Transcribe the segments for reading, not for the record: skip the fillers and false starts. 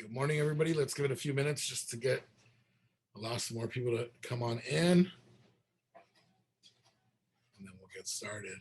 Good morning, everybody. Let's give it a few minutes just to allow some more people to come on in, and then we'll get started.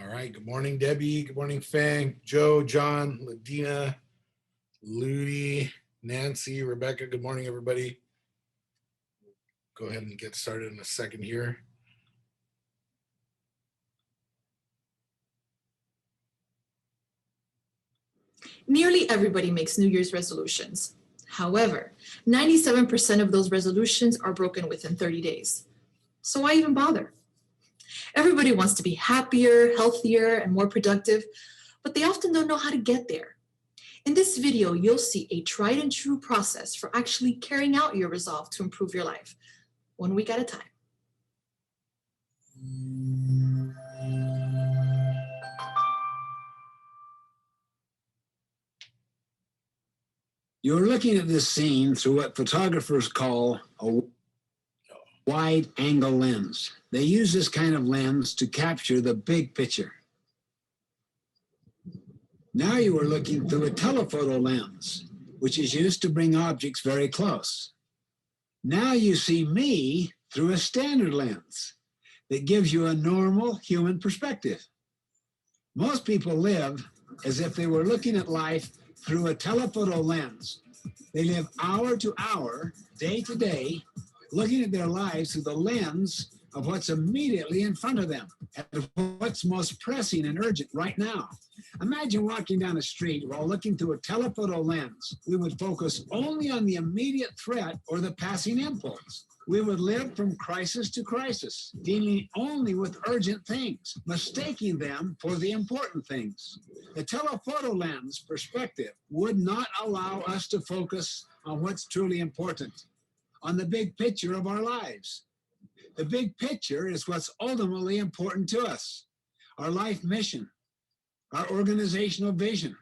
All right. Good morning, Debbie. Good morning, Fang, Joe, John, Ladina, Ludi, Nancy, Rebecca. Good morning, everybody. Go ahead and get started in a second here. Nearly everybody makes New Year's resolutions. However, 97% of those resolutions are broken within 30 days. So why even bother? Everybody wants to be happier, healthier, and more productive, but they often don't know how to get there. In this video, you'll see a tried and true process for actually carrying out your resolve to improve your life, 1 week at a time. You're looking at this scene through what photographers call a wide-angle lens. They use this kind of lens to capture the big picture. Now you are looking through a telephoto lens, which is used to bring objects very close. Now you see me through a standard lens that gives you a normal human perspective. Most people live as if they were looking at life through a telephoto lens. They live hour to hour, day to day, looking at their lives through the lens of what's immediately in front of them and what's most pressing and urgent right now. Imagine walking down a street while looking through a telephoto lens. We would focus only on the immediate threat or the passing impulse. We would live from crisis to crisis, dealing only with urgent things, mistaking them for the important things. The telephoto lens perspective would not allow us to focus on what's truly important, on the big picture of our lives. The big picture is what's ultimately important to us: our life mission, our organizational vision,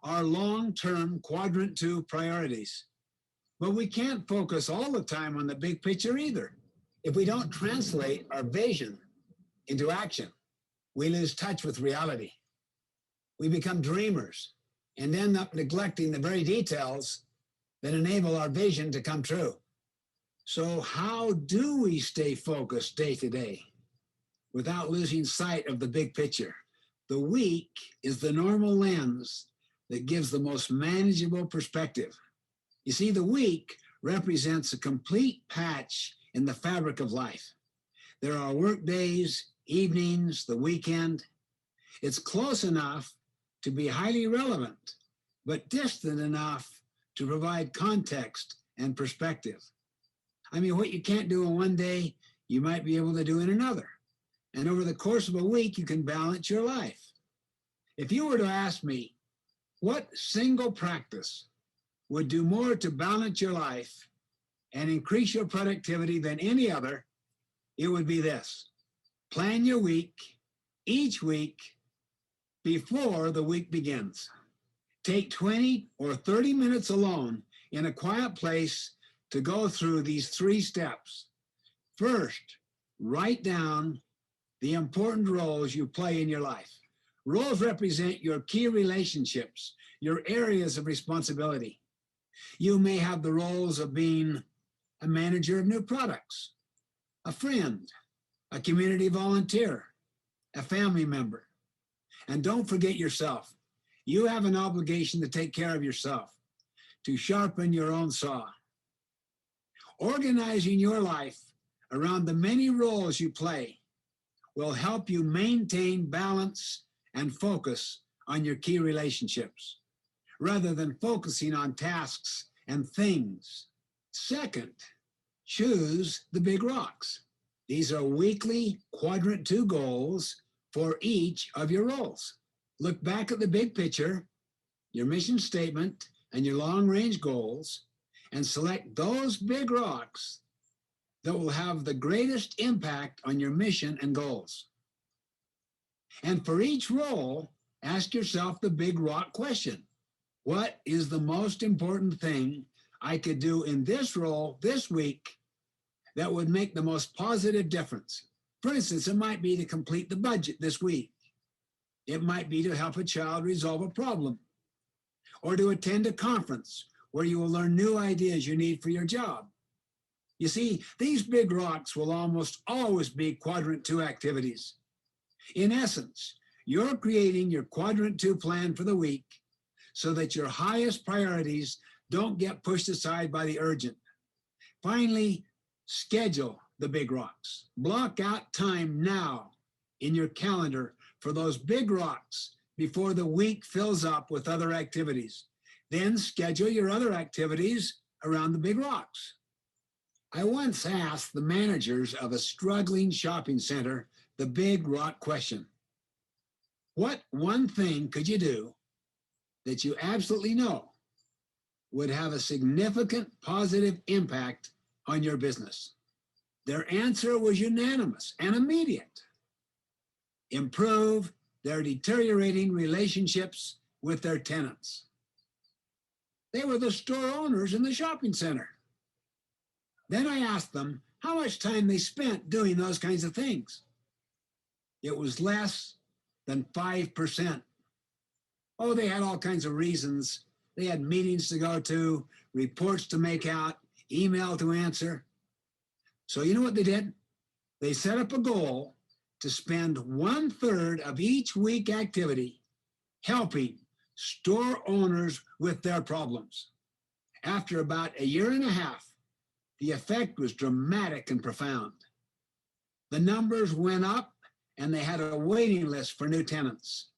our long-term quadrant 2 priorities. But we can't focus all the time on the big picture either. If we don't translate our vision into action, we lose touch with reality. We become dreamers and end up neglecting the very details that enable our vision to come true. So how do we stay focused day to day without losing sight of the big picture? The week is the normal lens that gives the most manageable perspective. You see, the week represents a complete patch in the fabric of life. There are work days, evenings, the weekend. It's close enough to be highly relevant, but distant enough to provide context and perspective. I mean, what you can't do in one day, you might be able to do in another. And over the course of a week, you can balance your life. If you were to ask me, what single practice would do more to balance your life and increase your productivity than any other, it would be this: plan your week, each week, before the week begins. Take 20 or 30 minutes alone in a quiet place to go through these 3 steps. First, write down the important roles you play in your life. Roles represent your key relationships, your areas of responsibility. You may have the roles of being a manager of new products, a friend, a community volunteer, a family member. And don't forget yourself. You have an obligation to take care of yourself, to sharpen your own saw. Organizing your life around the many roles you play will help you maintain balance and focus on your key relationships rather than focusing on tasks and things. Second, choose the big rocks. These are weekly quadrant 2 goals for each of your roles. Look back at the big picture, your mission statement, and your long-range goals, and select those big rocks that will have the greatest impact on your mission and goals. And for each role, ask yourself the big rock question. What is the most important thing I could do in this role this week that would make the most positive difference? For instance, it might be to complete the budget this week. It might be to help a child resolve a problem, or to attend a conference where you will learn new ideas you need for your job. You see, these big rocks will almost always be quadrant 2 activities. In essence, you're creating your quadrant 2 plan for the week so that your highest priorities don't get pushed aside by the urgent. Finally, schedule the big rocks. Block out time now in your calendar for those big rocks before the week fills up with other activities. Then schedule your other activities around the big rocks. I once asked the managers of a struggling shopping center the big rock question. What one thing could you do that you absolutely know would have a significant positive impact on your business? Their answer was unanimous and immediate. Improve their deteriorating relationships with their tenants. They were the store owners in the shopping center. Then I asked them how much time they spent doing those kinds of things. It was less than 5%. Oh, they had all kinds of reasons. They had meetings to go to, reports to make out, email to answer. So you know what they did? They set up a goal to spend 1/3 of each week activity helping store owners with their problems. After about a year and a half, the effect was dramatic and profound. The numbers went up and they had a waiting list for new tenants.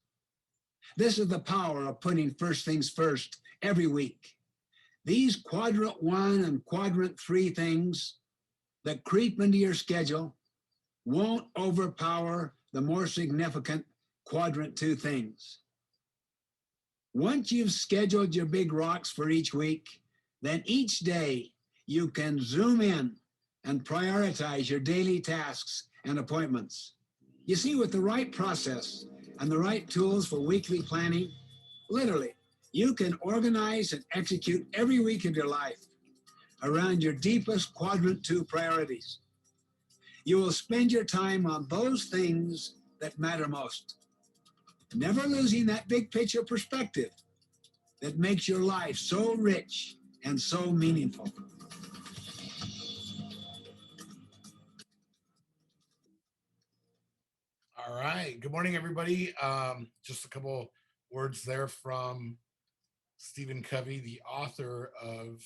This is the power of putting first things first every week. These quadrant 1 and quadrant 3 things that creep into your schedule won't overpower the more significant quadrant 2 things. Once you've scheduled your big rocks for each week, then each day you can zoom in and prioritize your daily tasks and appointments. You see, with the right process and the right tools for weekly planning, literally, you can organize and execute every week of your life around your deepest quadrant 2 priorities. You will spend your time on those things that matter most, never losing that big picture perspective that makes your life so rich and so meaningful. All right. Good morning, everybody. Just a couple words there from Stephen Covey, the author of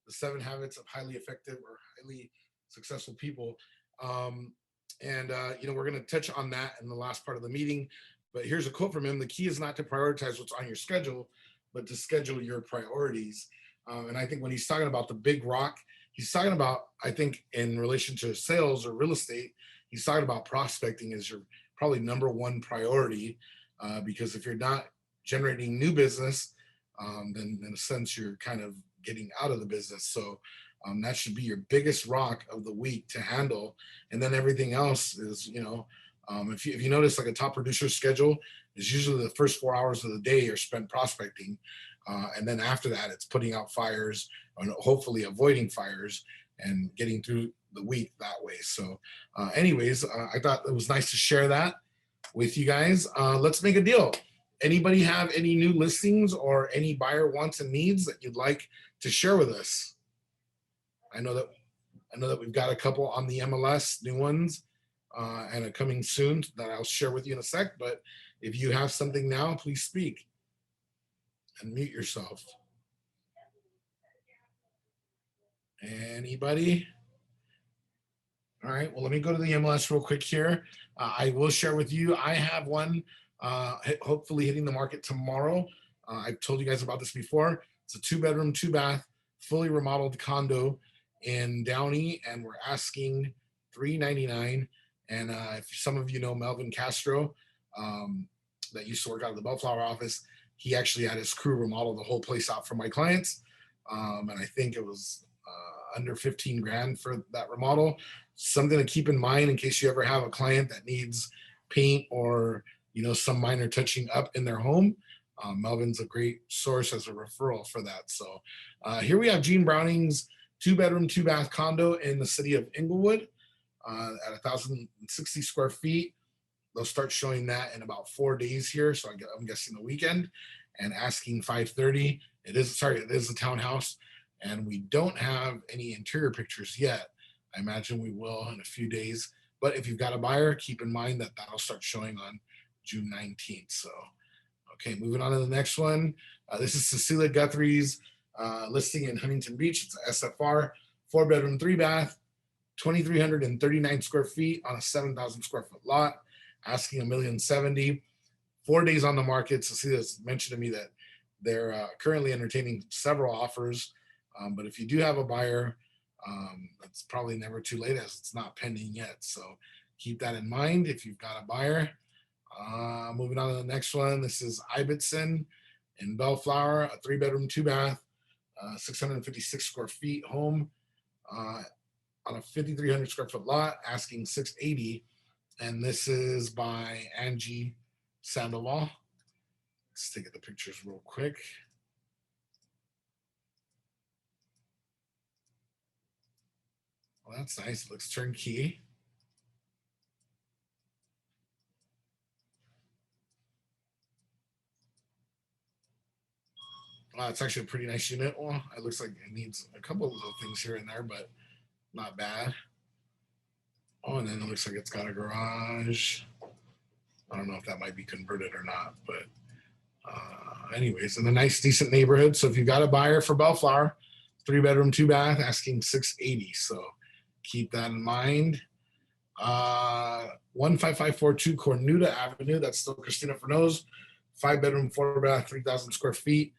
The 7 Habits of Highly Effective or Highly Successful People. We're going to touch on that in the last part of the meeting. But here's a quote from him. The key is not to prioritize what's on your schedule, but to schedule your priorities. And I think when he's talking about the big rock, he's talking about, I think in relation to sales or real estate, he's talking about prospecting as your probably number one priority, because if you're not generating new business, then in a sense you're kind of getting out of the business. So that should be your biggest rock of the week to handle. And then everything else is, if you notice, like a top producer schedule is usually the first 4 hours of the day are spent prospecting. And then after that, it's putting out fires and hopefully avoiding fires and getting through the week that way. So I thought it was nice to share that with you guys. Let's make a deal. Anybody have any new listings or any buyer wants and needs that you'd like to share with us? I know that we've got a couple on the MLS, new ones, and are coming soon that I'll share with you in a sec. But if you have something now, please speak and mute yourself. Anybody? All right, well, let me go to the MLS real quick here. I will share with you, I have one hopefully hitting the market tomorrow. I've told you guys about this before. It's a 2-bedroom, 2-bath, fully remodeled condo in Downey, and we're asking $399. And if some of you know Melvin Castro, that used to work out of the Bellflower office, he actually had his crew remodel the whole place out for my clients. And I think it was under 15 grand for that remodel. Something to keep in mind in case you ever have a client that needs paint or some minor touching up in their home. Melvin's a great source as a referral for that. So here we have Gene Browning's 2-bedroom, 2-bath condo in the city of Inglewood at 1,060 square feet. They'll start showing that in about 4 days here. So I'm guessing the weekend, and asking $530. It is a townhouse, and we don't have any interior pictures yet. I imagine we will in a few days. But if you've got a buyer, keep in mind that that'll start showing on June 19th. So, okay, moving on to the next one. This is Cecilia Guthrie's listing in Huntington Beach. It's a SFR, 4-bedroom, 3-bath, 2,339 square feet on a 7,000 square foot lot, asking $1,070,000. 4 days on the market. Cecilia's mentioned to me that they're currently entertaining several offers. But if you do have a buyer, it's probably never too late as it's not pending yet. So keep that in mind if you've got a buyer. Moving on to the next one. This is Ibbotson in Bellflower, a 3-bedroom, 2-bath, 656 square feet home on a 5,300 square foot lot, asking $680,000. And this is by Angie Sandoval. Let's take the pictures real quick. Well, that's nice. It looks turnkey. Wow, it's actually a pretty nice unit. Well, it looks like it needs a couple of little things here and there, but not bad. Oh, and then it looks like it's got a garage. I don't know if that might be converted or not, but anyways, in a nice, decent neighborhood. So if you got a buyer for Bellflower, 3-bedroom, 2-bath, asking $680,000. So keep that in mind. 15542 Cornuda Avenue. That's still Christina Fernow's 5-bedroom, 4-bath, 3,000 square feet.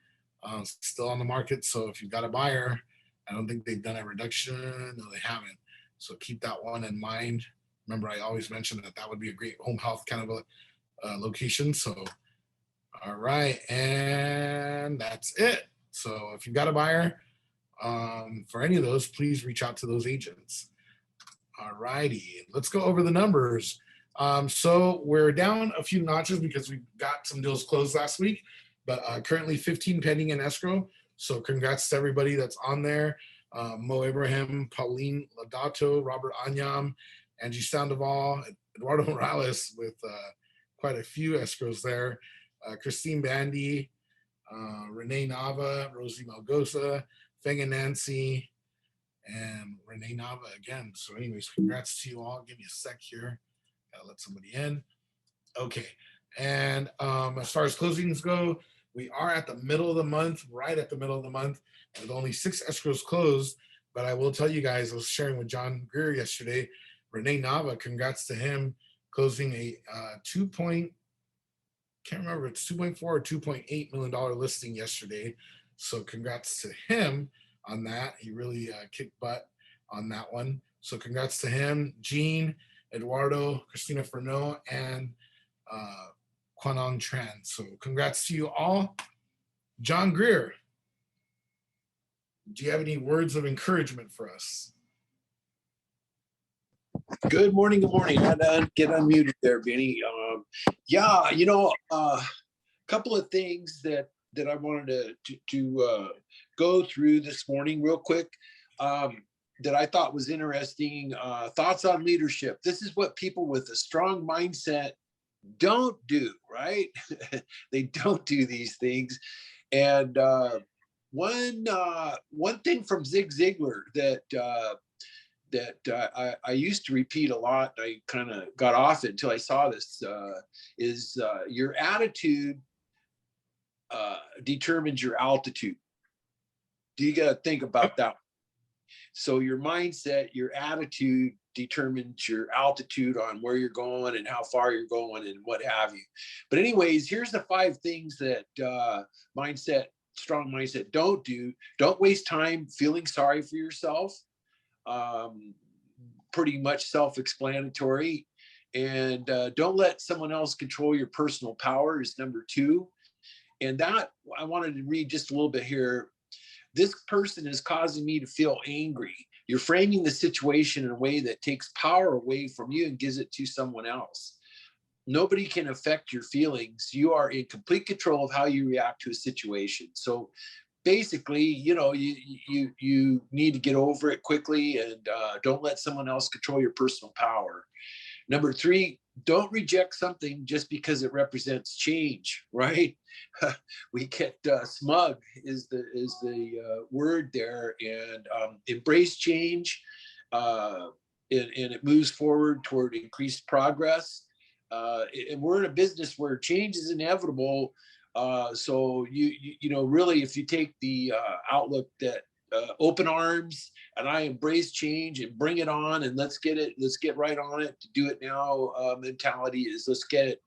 Still on the market. So if you've got a buyer, I don't think they've done a reduction. No, they haven't. So keep that one in mind. Remember, I always mentioned that would be a great home health kind of a location. So, all right. And that's it. So if you've got a buyer for any of those, please reach out to those agents. All righty. Let's go over the numbers. So we're down a few notches because we got some deals closed last week, but currently 15 pending in escrow. So congrats to everybody that's on there. Mo Abraham, Pauline Ladato, Robert Anyam, Angie Sandoval, Eduardo Morales with quite a few escrows there. Christine Bandy, Renee Nava, Rosie Malgosa, Feng and Nancy, and Renee Nava again. So anyways, congrats to you all. Give me a sec here. Gotta let somebody in. Okay. And as far as closings go, we are at the middle of the month, right at the middle of the month, with only 6 escrows closed. But I will tell you guys, I was sharing with John Greer yesterday, Renee Nava, congrats to him, closing a can't remember, it's $2.4 or $2.8 million listing yesterday. So congrats to him on that. He really kicked butt on that one. So congrats to him, Gene, Eduardo, Christina Fernot, and Quanong Tran. So congrats to you all. John Greer, do you have any words of encouragement for us? Good morning. Good morning. I had to get unmuted there, Benny. Yeah, a couple of things that I wanted to go through this morning real quick that I thought was interesting. Thoughts on leadership. This is what people with a strong mindset don't do, right? They don't do these things. And one thing from Zig Ziglar that I used to repeat a lot, I kind of got off it until I saw this, is your attitude determines your altitude. You got to think about that. So your mindset, your attitude determines your altitude on where you're going and how far you're going and what have you. But anyways, here's the 5 things that strong mindset don't do. Don't waste time feeling sorry for yourself. Pretty much self-explanatory. And don't let someone else control your personal power is number 2. And that I wanted to read just a little bit here. This person is causing me to feel angry. You're framing the situation in a way that takes power away from you and gives it to someone else. Nobody can affect your feelings. You are in complete control of how you react to a situation. So basically, you know, you need to get over it quickly, and don't let someone else control your personal power. Number 3, don't reject something just because it represents change, right? We get smug is the word there, and embrace change, and it moves forward toward increased progress. And we're in a business where change is inevitable. So you know, really, if you take the outlook that open arms and I embrace change and bring it on and let's get right on it, to do it now mentality is let's get it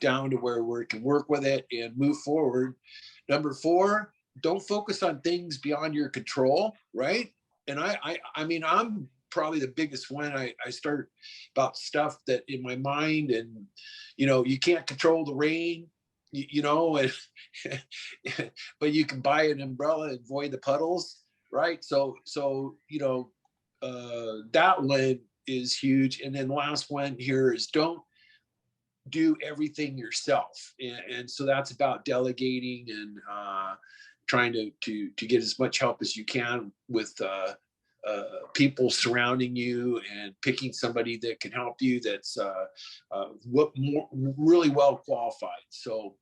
down to where we can work with it and move forward. Number 4, don't focus on things beyond your control, right? And I mean, I'm probably the biggest one. I start about stuff that in my mind, and you know, you can't control the rain, you know, and but you can buy an umbrella and avoid the puddles, right? So you know, that one is huge. And then the last one here is don't do everything yourself, and so that's about delegating and trying to get as much help as you can with people surrounding you, and picking somebody that can help you that's really well qualified. So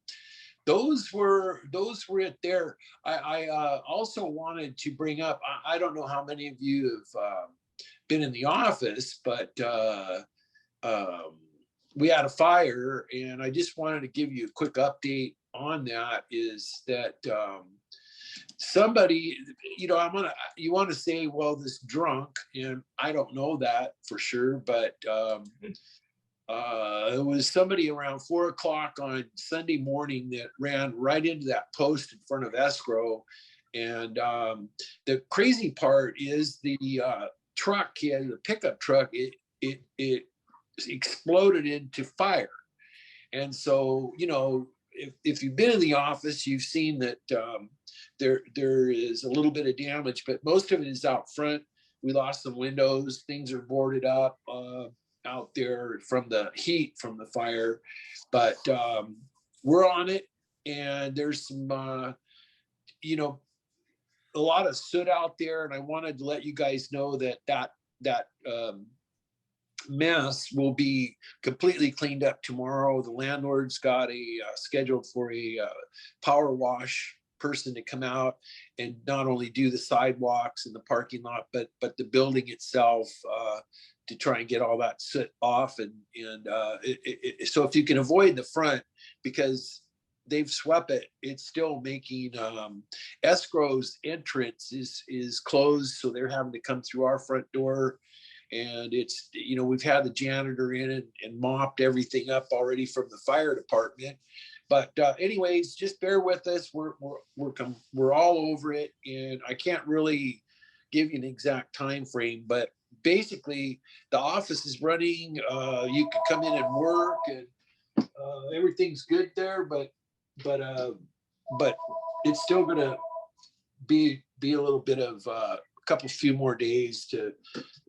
those were it there. I also wanted to bring up, I don't know how many of you have been in the office, but we had a fire, and I just wanted to give you a quick update on that. Is that somebody, you know, you want to say, well, this drunk, and I don't know that for sure, but it was somebody around 4 o'clock on Sunday morning that ran right into that post in front of escrow. And the crazy part is the truck, he had a pickup truck, it exploded into fire. And so, you know, if you've been in the office, you've seen that there is a little bit of damage, but most of it is out front. We lost some windows, things are boarded up out there from the heat from the fire, but we're on it. And there's some, you know, a lot of soot out there, and I wanted to let you guys know that mess will be completely cleaned up tomorrow. The landlord's got scheduled for a power wash person to come out and not only do the sidewalks and the parking lot, but the building itself, to try and get all that soot off. And so if you can avoid the front, because they've swept it, it's still making escrow's entrance is closed, so they're having to come through our front door. And it's, you know, we've had the janitor in and mopped everything up already from the fire department. But anyways, just bear with us. We're all over it, and I can't really give you an exact time frame, but basically the office is running. You can come in and work, and everything's good there. But it's still gonna be a little bit of few more days to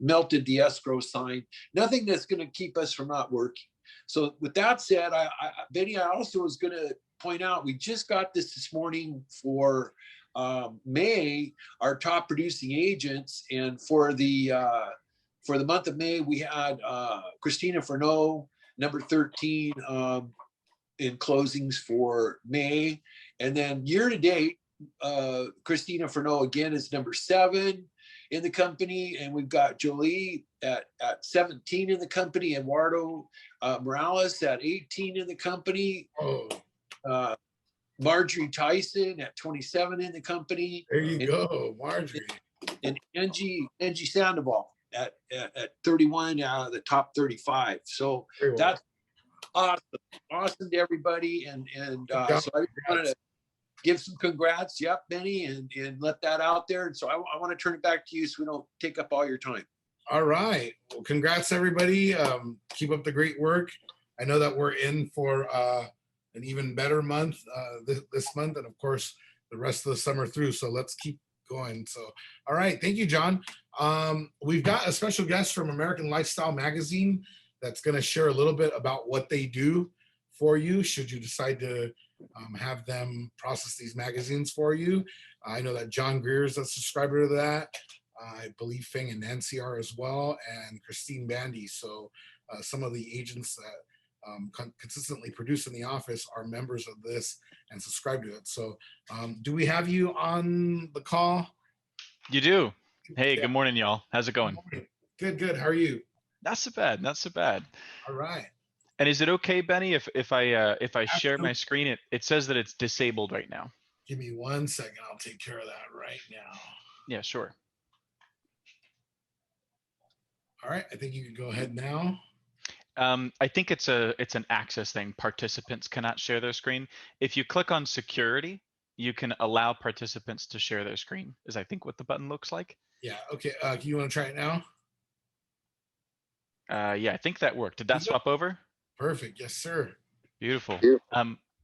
melted the escrow sign. Nothing that's going to keep us from not working. So with that said, Benny, I also was going to point out, we just got this morning for May, our top producing agents. And for the month of May, we had Christina Furneaux, number 13 in closings for May. And then year to date, Christina Furneaux again is number 7 in the company, and we've got Jolie at 17 in the company, Eduardo Morales at 18 in the company, Marjorie Tyson at 27 in the company. There you go, Marjorie. and Angie Sandoval at 31 out of the top 35. So Very well. that's awesome to everybody. And Good so I wanted to give some congrats. Yep, Benny, and let that out there. And so I want to turn it back to you so we don't take up all your time. All right. Well, congrats, everybody. Keep up the great work. I know that we're in for an even better month this month, and of course, the rest of the summer through. So let's keep going. So, all right. Thank you, John. We've got a special guest from American Lifestyle Magazine that's going to share a little bit about what they do for you, should you decide to have them process these magazines for you. I know that John Greer is a subscriber to that. I believe Feng and Nancy are as well, and Christine Bandy. So some of the agents that consistently produce in the office are members of this and subscribe to it. So do we have you on the call? You do. Hey, Yeah. good morning, y'all. How's it going? Good, good. How are you? Not so bad, not so bad. All right. And is it okay, Benny, if I share my Absolutely. screen? It says that it's disabled right now. Give me 1 second. I'll take care of that right now. Yeah, sure. All right. I think you can go ahead now. I think it's an access thing. Participants cannot share their screen. If you click on security, you can allow participants to share their screen, is I think what the button looks like. Yeah. Okay. You want to try it now? Yeah, I think that worked. Did that swap over? Perfect. Yes, sir. Beautiful.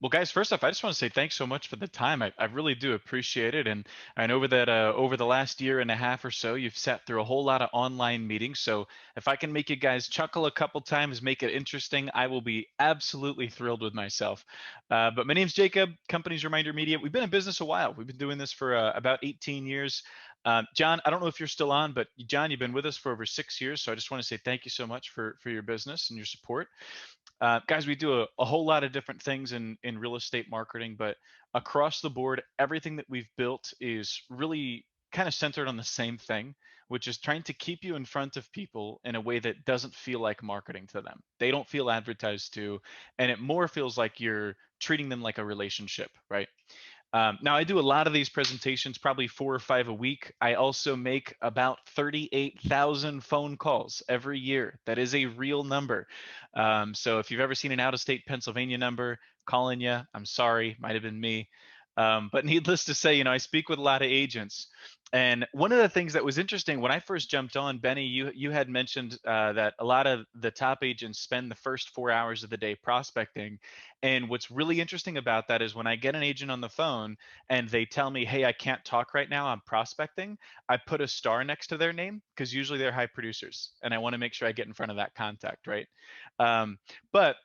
Well, guys, first off, I just want to say thanks so much for the time. I really do appreciate it. And I know that over the last year and a half or so, you've sat through a whole lot of online meetings. So if I can make you guys chuckle a couple times, make it interesting, I will be absolutely thrilled with myself. But my name's Jacob, company's Reminder Media. We've been in business a while. We've been doing this for about 18 years. John, I don't know if you're still on, but John, you've been with us for over 6 years. So I just want to say thank you so much for your business and your support. Guys, we do a whole lot of different things in real estate marketing, but across the board, everything that we've built is really kind of centered on the same thing, which is trying to keep you in front of people in a way that doesn't feel like marketing to them. They don't feel advertised to, and it more feels like you're treating them like a relationship, right? Now, I do a lot of these presentations, probably 4 or 5 a week. I also make about 38,000 phone calls every year. That is a real number. So if you've ever seen an out-of-state Pennsylvania number calling you, I'm sorry, might have been me. But needless to say, I speak with a lot of agents. And one of the things that was interesting when I first jumped on, Benny, you had mentioned that a lot of the top agents spend the first 4 hours of the day prospecting. And what's really interesting about that is when I get an agent on the phone and they tell me, hey, I can't talk right now, I'm prospecting, I put a star next to their name because usually they're high producers. And I want to make sure I get in front of that contact, right? But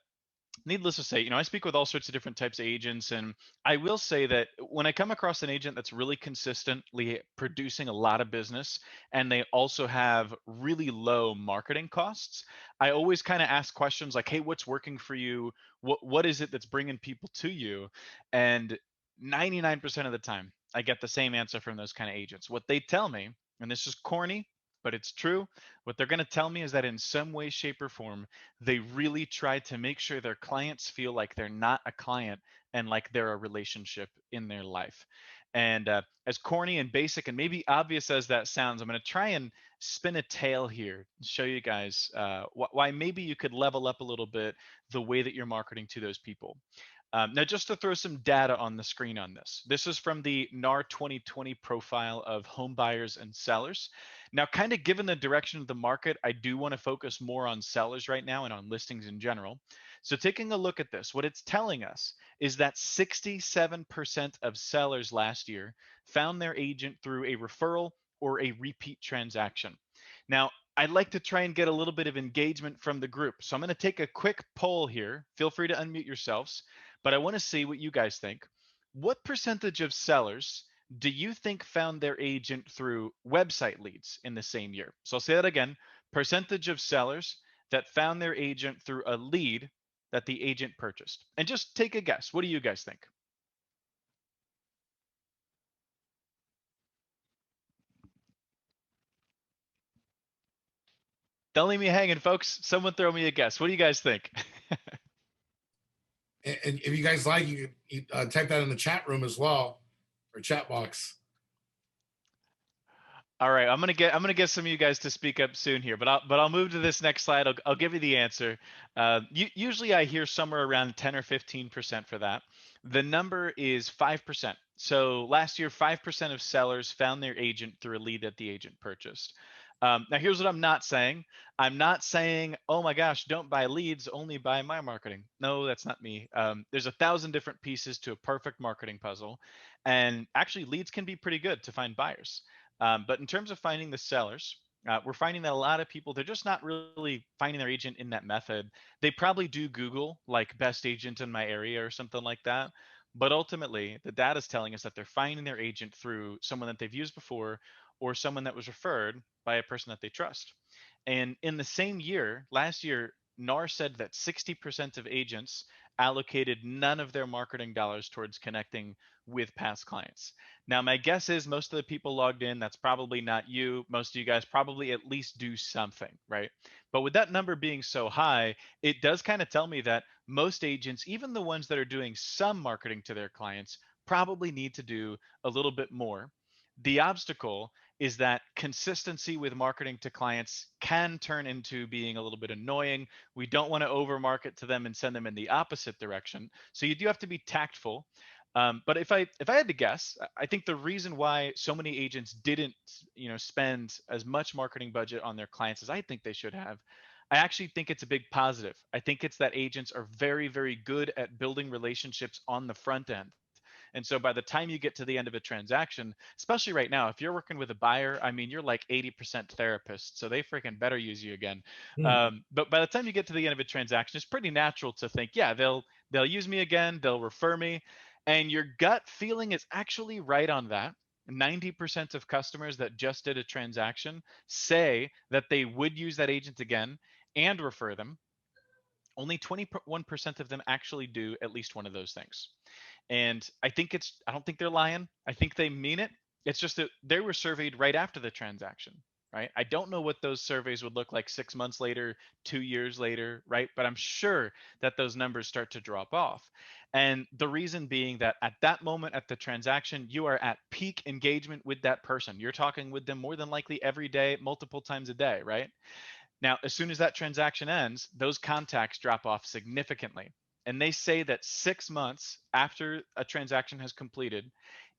needless to say, I speak with all sorts of different types of agents, and I will say that when I come across an agent that's really consistently producing a lot of business and they also have really low marketing costs, I always kind of ask questions like, hey, what's working for you? What is it that's bringing people to you? And 99% of the time, I get the same answer from those kind of agents. What they tell me, and this is corny, but it's true. What they're going to tell me is that in some way, shape, or form, they really try to make sure their clients feel like they're not a client and like they're a relationship in their life. And as corny and basic and maybe obvious as that sounds, I'm going to try and spin a tale here and show you guys why maybe you could level up a little bit the way that you're marketing to those people. Now, just to throw some data on the screen on this. This is from the NAR 2020 profile of home buyers and sellers. Now, kind of given the direction of the market, I do want to focus more on sellers right now and on listings in general. So taking a look at this, what it's telling us is that 67% of sellers last year found their agent through a referral or a repeat transaction. Now, I'd like to try and get a little bit of engagement from the group. So I'm going to take a quick poll here. Feel free to unmute yourselves, but I want to see what you guys think. What percentage of sellers do you think found their agent through website leads in the same year? So I'll say that again, percentage of sellers that found their agent through a lead that the agent purchased. And just take a guess. What do you guys think? Don't leave me hanging, folks. Someone throw me a guess. What do you guys think? And if you guys like, you type that in the chat room as well, or chat box. All right, I'm gonna get some of you guys to speak up soon here, but I'll move to this next slide. I'll give you the answer. Usually I hear somewhere around 10 or 15% for that. The number is 5%. So last year, 5% of sellers found their agent through a lead that the agent purchased. Now here's what I'm not saying. I'm not saying, oh my gosh, don't buy leads, only buy my marketing. No, that's not me. There's 1,000 different pieces to a perfect marketing puzzle, and actually leads can be pretty good to find buyers. But in terms of finding the sellers, we're finding that a lot of people, they're just not really finding their agent in that method. They probably do Google like best agent in my area or something like that. But ultimately, the data is telling us that they're finding their agent through someone that they've used before or someone that was referred by a person that they trust. And in the same year, last year, NAR said that 60% of agents allocated none of their marketing dollars towards connecting with past clients. Now, my guess is most of the people logged in, that's probably not you. Most of you guys probably at least do something, right? But with that number being so high, it does kind of tell me that most agents, even the ones that are doing some marketing to their clients, probably need to do a little bit more. The obstacle is that consistency with marketing to clients can turn into being a little bit annoying. We don't want to over market to them and send them in the opposite direction. So you do have to be tactful. But if I had to guess, I think the reason why so many agents didn't, spend as much marketing budget on their clients as I think they should have, I actually think it's a big positive. I think it's that agents are very, very good at building relationships on the front end. And so by the time you get to the end of a transaction, especially right now, if you're working with a buyer, I mean, you're like 80% therapist, so they freaking better use you again. Hmm. But by the time you get to the end of a transaction, it's pretty natural to think, yeah, they'll use me again, they'll refer me, and your gut feeling is actually right on that. 90% of customers that just did a transaction say that they would use that agent again and refer them. Only 21% of them actually do at least one of those things. And I don't think they're lying. I think they mean it. It's just that they were surveyed right after the transaction, right? I don't know what those surveys would look like 6 months later, 2 years later, right? But I'm sure that those numbers start to drop off. And the reason being that at that moment at the transaction, you are at peak engagement with that person. You're talking with them more than likely every day, multiple times a day, right? Now, as soon as that transaction ends, those contacts drop off significantly. And they say that 6 months after a transaction has completed,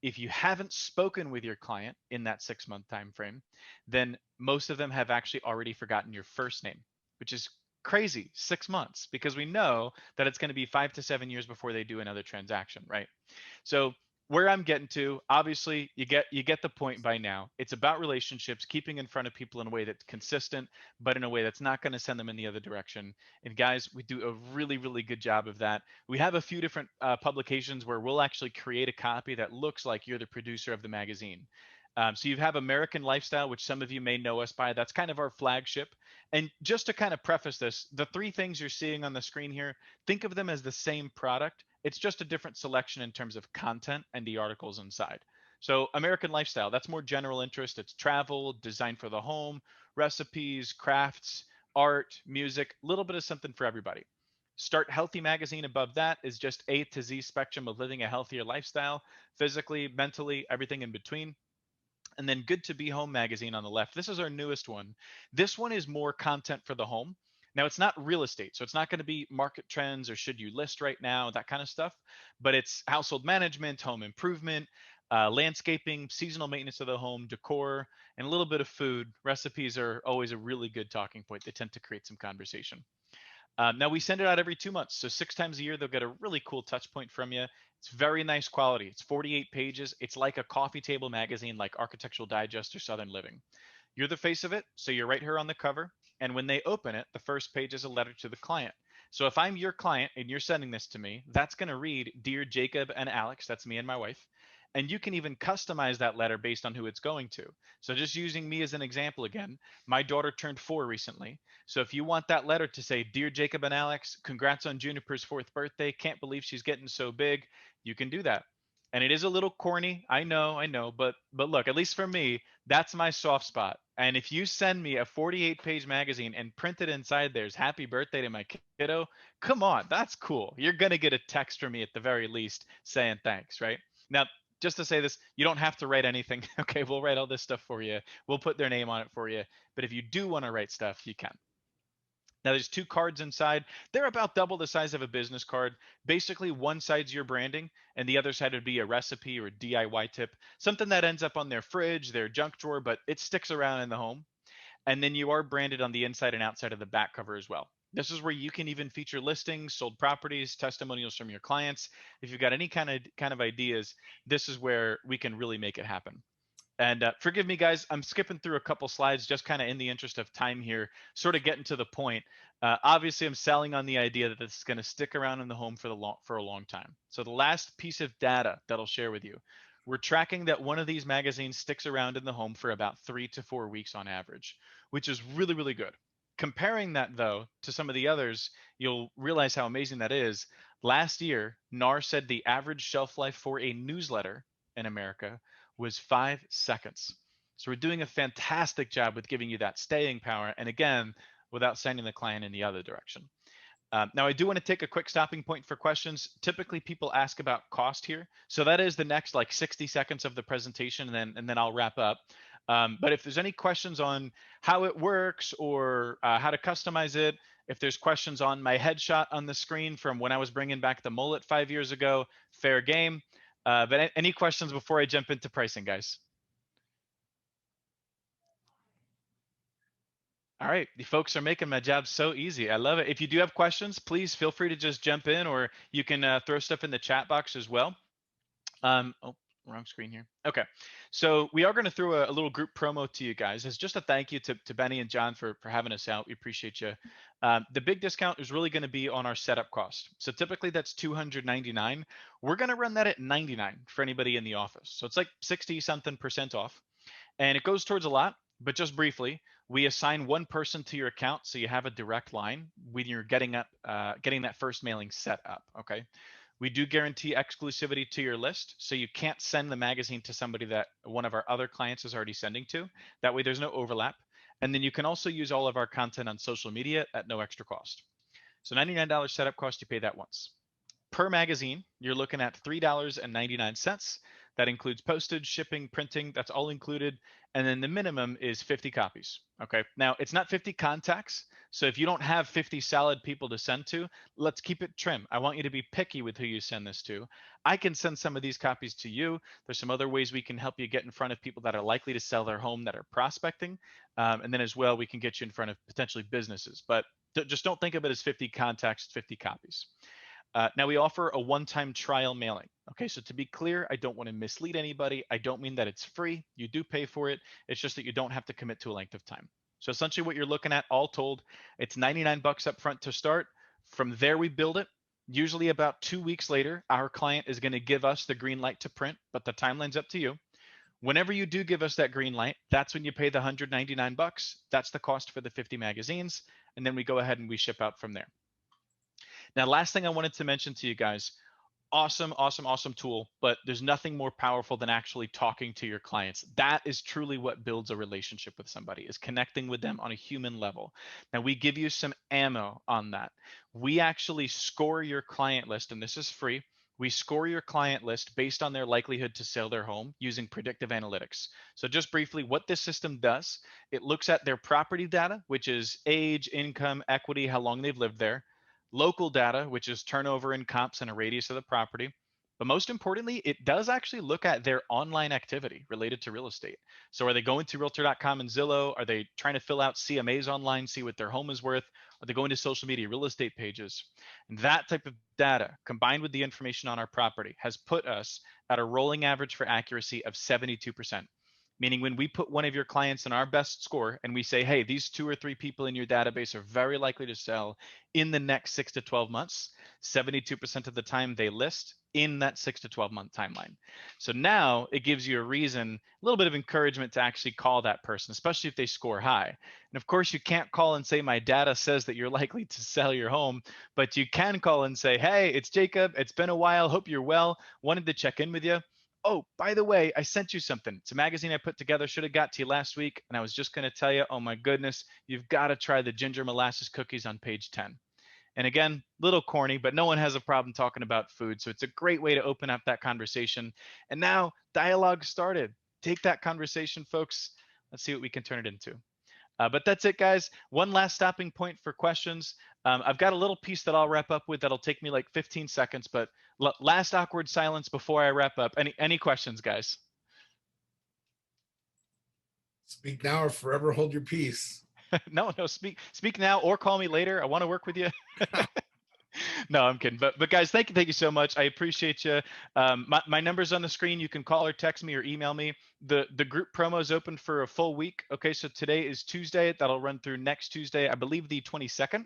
if you haven't spoken with your client in that 6 month time frame, then most of them have actually already forgotten your first name, which is crazy. 6 months, because we know that it's going to be 5 to 7 years before they do another transaction, right? So where I'm getting to, obviously, you get the point by now. It's about relationships, keeping in front of people in a way that's consistent, but in a way that's not going to send them in the other direction. And guys, we do a really, really good job of that. We have a few different publications where we'll actually create a copy that looks like you're the producer of the magazine. So you have American Lifestyle, which some of you may know us by. That's kind of our flagship. And just to kind of preface this, the three things you're seeing on the screen here, think of them as the same product. It's just a different selection in terms of content and the articles inside. So American Lifestyle, that's more general interest. It's travel, design for the home, recipes, crafts, art, music, a little bit of something for everybody. Start Healthy magazine above that is just A to Z spectrum of living a healthier lifestyle, physically, mentally, everything in between. And then Good to Be Home magazine on the left. This is our newest one. This one is more content for the home. Now, it's not real estate, so it's not going to be market trends or should you list right now, that kind of stuff, but it's household management, home improvement, landscaping, seasonal maintenance of the home, decor, and a little bit of food. Recipes are always a really good talking point. They tend to create some conversation. Now we send it out every 2 months. So 6 times a year, they'll get a really cool touch point from you. It's very nice quality. It's 48 pages. It's like a coffee table magazine, like Architectural Digest or Southern Living. You're the face of it, so you're right here on the cover. And when they open it, the first page is a letter to the client. So if I'm your client and you're sending this to me, that's going to read, Dear Jacob and Alex, that's me and my wife. And you can even customize that letter based on who it's going to. So just using me as an example again, my daughter turned 4 recently. So if you want that letter to say, Dear Jacob and Alex, congrats on Juniper's 4th birthday. Can't believe she's getting so big. You can do that. And it is a little corny. I know, but look, at least for me, that's my soft spot. And if you send me a 48-page magazine and printed inside there's happy birthday to my kiddo, come on, that's cool. You're going to get a text from me at the very least saying thanks, right? Now, just to say this, you don't have to write anything. Okay, we'll write all this stuff for you. We'll put their name on it for you. But if you do want to write stuff, you can. Now there's 2 cards inside. They're about double the size of a business card. Basically, one side's your branding and the other side would be a recipe or a DIY tip, something that ends up on their fridge, their junk drawer, but it sticks around in the home. And then you are branded on the inside and outside of the back cover as well. This is where you can even feature listings, sold properties, testimonials from your clients. If you've got any kind of ideas, this is where we can really make it happen. And forgive me, guys, I'm skipping through a couple slides just kind of in the interest of time here, sort of getting to the point. Obviously, I'm selling on the idea that this is going to stick around in the home for a long time. So the last piece of data that I'll share with you, we're tracking that one of these magazines sticks around in the home for about 3 to 4 weeks on average, which is really, really good. Comparing that, though, to some of the others, you'll realize how amazing that is. Last year, NAR said the average shelf life for a newsletter in America was 5 seconds. So we're doing a fantastic job with giving you that staying power. And again, without sending the client in the other direction. Now, I do want to take a quick stopping point for questions. Typically, people ask about cost here. So that is the next like 60 seconds of the presentation, and then I'll wrap up. But if there's any questions on how it works or how to customize it, if there's questions on my headshot on the screen from when I was bringing back the mullet 5 years ago, fair game. But any questions before I jump into pricing, guys? All right, the folks are making my job so easy. I love it. If you do have questions, please feel free to just jump in, or you can throw stuff in the chat box as well. Oh, wrong screen here. Okay, so we are going to throw a little group promo to you guys as just a thank you to Benny and John for having us out. We appreciate you. The big discount is really going to be on our setup cost. So typically that's $299. We're going to run that at $99 for anybody in the office. So it's like 60-something% off, and it goes towards a lot. But just briefly, we assign one person to your account, so you have a direct line when you're getting that first mailing set up. Okay. We do guarantee exclusivity to your list, so you can't send the magazine to somebody that one of our other clients is already sending to. That way there's no overlap. And then you can also use all of our content on social media at no extra cost. So $99 setup cost, you pay that once. Per magazine, you're looking at $3.99. That includes postage, shipping, printing, that's all included. And then the minimum is 50 copies. Okay. Now it's not 50 contacts. So if you don't have 50 solid people to send to, let's keep it trim. I want you to be picky with who you send this to. I can send some of these copies to you. There's some other ways we can help you get in front of people that are likely to sell their home that are prospecting. And then as well, we can get you in front of potentially businesses, but just don't think of it as 50 contacts, 50 copies. Now we offer a one-time trial mailing. Okay, so to be clear, I don't want to mislead anybody. I don't mean that it's free. You do pay for it. It's just that you don't have to commit to a length of time. So essentially what you're looking at, all told, it's $99 up front to start. From there, we build it. Usually about 2 weeks later, our client is going to give us the green light to print, but the timeline's up to you. Whenever you do give us that green light, that's when you pay the $199. That's the cost for the 50 magazines. And then we go ahead and we ship out from there. Now, last thing I wanted to mention to you guys, awesome tool, but there's nothing more powerful than actually talking to your clients. That is truly what builds a relationship with somebody, is connecting with them on a human level. Now, we give you some ammo on that. We actually score your client list, and this is free. We score your client list based on their likelihood to sell their home using predictive analytics. So just briefly, what this system does, it looks at their property data, which is age, income, equity, how long they've lived there. Local data, which is turnover in comps and a radius of the property. But most importantly, it does actually look at their online activity related to real estate. So are they going to realtor.com and Zillow? Are they trying to fill out CMAs online, see what their home is worth? Are they going to social media, real estate pages? And that type of data combined with the information on our property has put us at a rolling average for accuracy of 72%. Meaning when we put one of your clients in our best score and we say, hey, these 2 or 3 people in your database are very likely to sell in the next 6 to 12 months, 72% of the time they list in that 6 to 12 month timeline. So now it gives you a reason, a little bit of encouragement to actually call that person, especially if they score high. And of course, you can't call and say, my data says that you're likely to sell your home, but you can call and say, hey, it's Jacob. It's been a while. Hope you're well. Wanted to check in with you. Oh, by the way, I sent you something. It's a magazine I put together, should have got to you last week. And I was just going to tell you, oh my goodness, you've got to try the ginger molasses cookies on page 10. And again, little corny, but no one has a problem talking about food. So it's a great way to open up that conversation. And now dialogue started. Take that conversation, folks. Let's see what we can turn it into. But that's it, guys. One last stopping point for questions. I've got a little piece that I'll wrap up with that'll take me like 15 seconds, but last awkward silence before I wrap up. Any questions, guys? Speak now or forever hold your peace. No, speak now or call me later. I want to work with you. No, I'm kidding. But guys, thank you so much. I appreciate you. My number's on the screen. You can call or text me or email me. The group promo is open for a full week. Okay, so today is Tuesday. That'll run through next Tuesday, I believe the 22nd.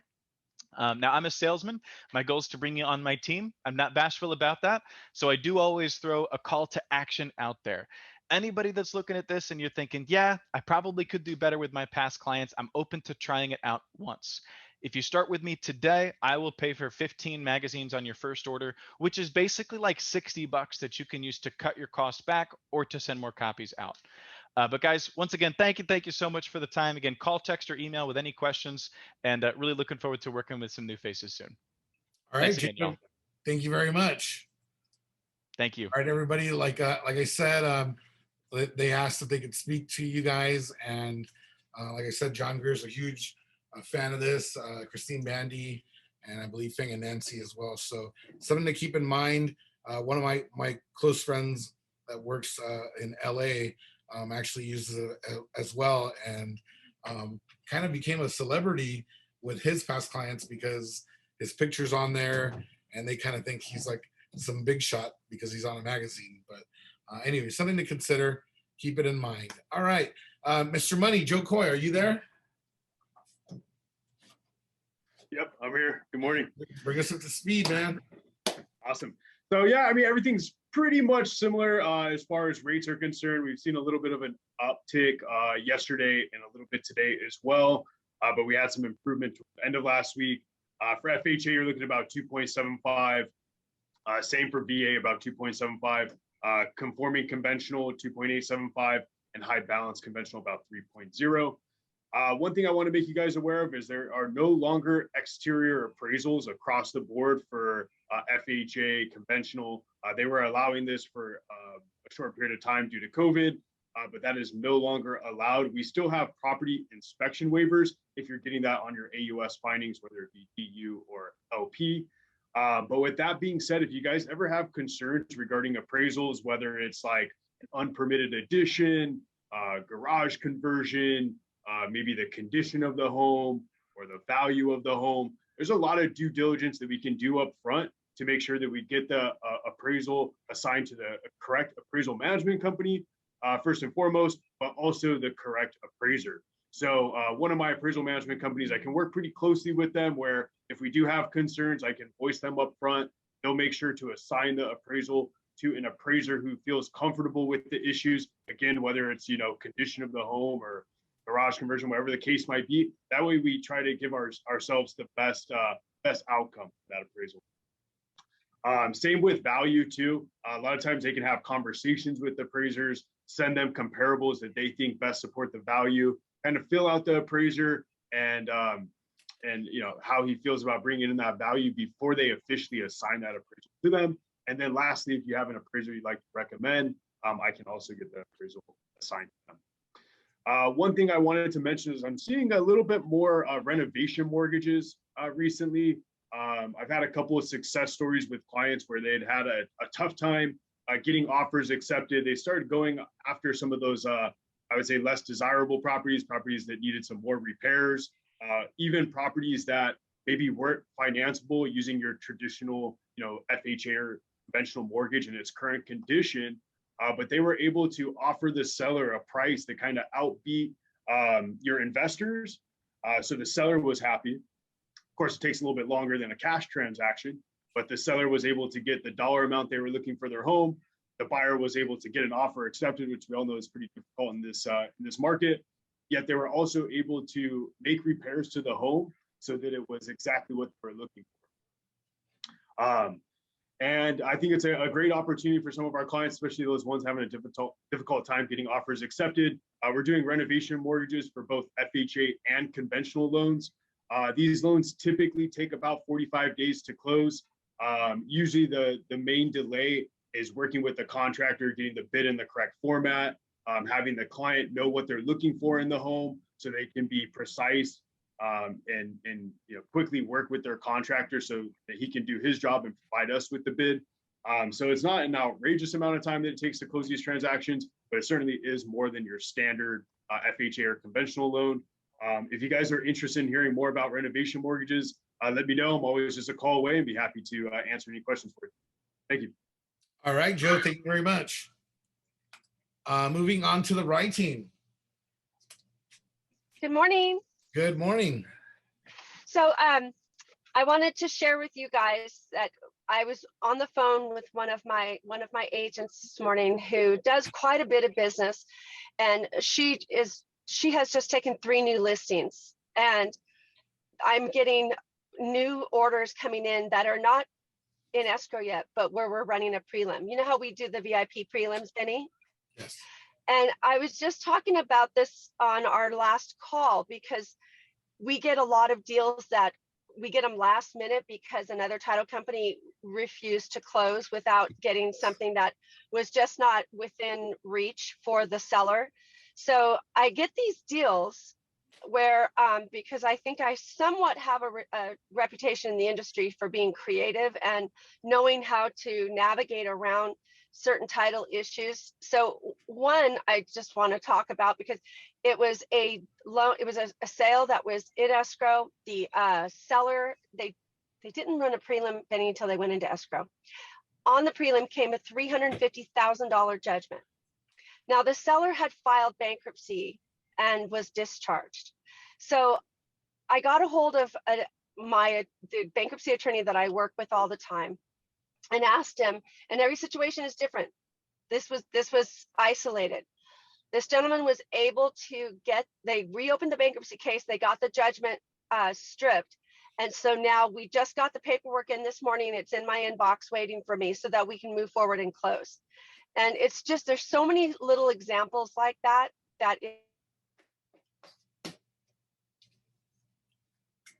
Now I'm a salesman. My goal is to bring you on my team. I'm not bashful about that. So I do always throw a call to action out there. Anybody that's looking at this and you're thinking, yeah, I probably could do better with my past clients, I'm open to trying it out once. If you start with me today, I will pay for 15 magazines on your first order, which is basically like $60 that you can use to cut your cost back or to send more copies out. But guys, once again, thank you so much for the time. Again, call, text, or email with any questions, and really looking forward to working with some new faces soon. All right, Thanks again, Jacob. y'all. Thank you very much. Thank you. All right, everybody. Like I said, they asked if they could speak to you guys, and like I said, John Greer's a huge fan of this. Christine Bandy, and I believe Feng and Nancy as well. So something to keep in mind. One of my close friends that works in LA actually uses it as well, and kind of became a celebrity with his past clients because his picture's on there, and they kind of think he's like some big shot because he's on a magazine. But anyway, something to consider. Keep it in mind. All right, Mr. Money, Joe Coy, are you there? Yep, I'm here. Good morning. Bring us up to speed, man. Awesome. So yeah, I mean, everything's pretty much similar as far as rates are concerned. We've seen a little bit of an uptick yesterday and a little bit today as well, but we had some improvement toward the end of last week. For FHA, you're looking at about 2.75. Same for VA, about 2.75. Conforming conventional, 2.875, and high balance conventional, about 3.0. One thing I want to make you guys aware of is there are no longer exterior appraisals across the board for FHA conventional. They were allowing this for a short period of time due to COVID, but that is no longer allowed. We still have property inspection waivers if you're getting that on your AUS findings, whether it be DU or LP. But with that being said, if you guys ever have concerns regarding appraisals, whether it's like an unpermitted addition, garage conversion, maybe the condition of the home or the value of the home, there's a lot of due diligence that we can do up front to make sure that we get the appraisal assigned to the correct appraisal management company, first and foremost, but also the correct appraiser. So one of my appraisal management companies, I can work pretty closely with them where if we do have concerns, I can voice them up front. They'll make sure to assign the appraisal to an appraiser who feels comfortable with the issues. Again, whether it's, condition of the home or garage conversion, whatever the case might be. That way we try to give ourselves the best outcome for that appraisal. Same with value too. A lot of times they can have conversations with appraisers, send them comparables that they think best support the value, kind of fill out the appraiser and how he feels about bringing in that value before they officially assign that appraisal to them. And then lastly, if you have an appraiser you'd like to recommend, I can also get the appraisal assigned to them. One thing I wanted to mention is I'm seeing a little bit more renovation mortgages recently. I've had a couple of success stories with clients where they'd had a tough time getting offers accepted. They started going after some of those, I would say, less desirable properties that needed some more repairs, even properties that maybe weren't financeable using your traditional, FHA or conventional mortgage in its current condition. But they were able to offer the seller a price that kind of outbeat your investors. So the seller was happy. Of course, it takes a little bit longer than a cash transaction, but the seller was able to get the dollar amount they were looking for their home. The buyer was able to get an offer accepted, which we all know is pretty difficult in this market. Yet they were also able to make repairs to the home so that it was exactly what they were looking for. And I think it's a great opportunity for some of our clients, especially those ones having a difficult time getting offers accepted. We're doing renovation mortgages for both FHA and conventional loans. These loans typically take about 45 days to close. Usually the main delay is working with the contractor, getting the bid in the correct format, having the client know what they're looking for in the home so they can be precise and quickly work with their contractor so that he can do his job and provide us with the bid. So it's not an outrageous amount of time that it takes to close these transactions, but it certainly is more than your standard FHA or conventional loan. If you guys are interested in hearing more about renovation mortgages, let me know. I'm always just a call away and be happy to answer any questions for you. Thank you. All right, Joe, thank you very much. Moving on to the right team. Good morning. Good morning. So I wanted to share with you guys that I was on the phone with one of my agents this morning who does quite a bit of business, and she has just taken 3 new listings, and I'm getting new orders coming in that are not in escrow yet, but where we're running a prelim. You know how we do the VIP prelims, Benny? Yes. And I was just talking about this on our last call because we get a lot of deals that we get them last minute because another title company refused to close without getting something that was just not within reach for the seller. So I get these deals where because I think I somewhat have a reputation in the industry for being creative and knowing how to navigate around certain title issues. So one I just want to talk about because it was a loan, it was a sale that was in escrow. The seller, they didn't run a prelim, Benny, until they went into escrow. On the prelim came a $350,000 judgment. Now the seller had filed bankruptcy and was discharged. So I got a hold of the bankruptcy attorney that I work with all the time and asked him, and every situation is different. This was isolated. This gentleman was able to they reopened the bankruptcy case, they got the judgment stripped. And so now we just got the paperwork in this morning. It's in my inbox waiting for me so that we can move forward and close. And it's just, there's so many little examples like that.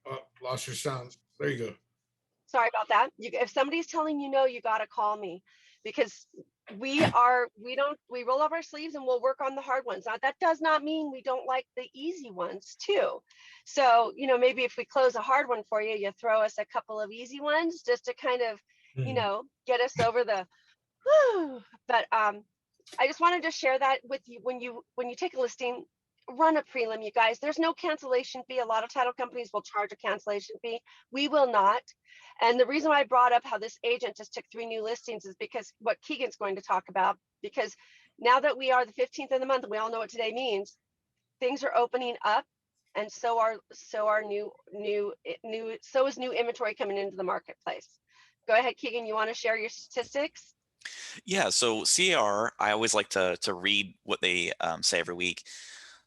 Oh, lost your sound. There you go. Sorry about that. If somebody's telling you no, you got to call me because we roll up our sleeves and we'll work on the hard ones. Now, that does not mean we don't like the easy ones too. So, maybe if we close a hard one for you, you throw us a couple of easy ones just to kind of, get us over the whew. But I just wanted to share that with you. When you take a listing, run a prelim, you guys. There's no cancellation fee. A lot of title companies will charge a cancellation fee. We will not. And the reason why I brought up how this agent just took 3 new listings is because what Keegan's going to talk about, because now that we are the 15th of the month, and we all know what today means, things are opening up, and so is new inventory coming into the marketplace. Go ahead, Keegan, you want to share your statistics? Yeah, so CAR, I always like to read what they say every week.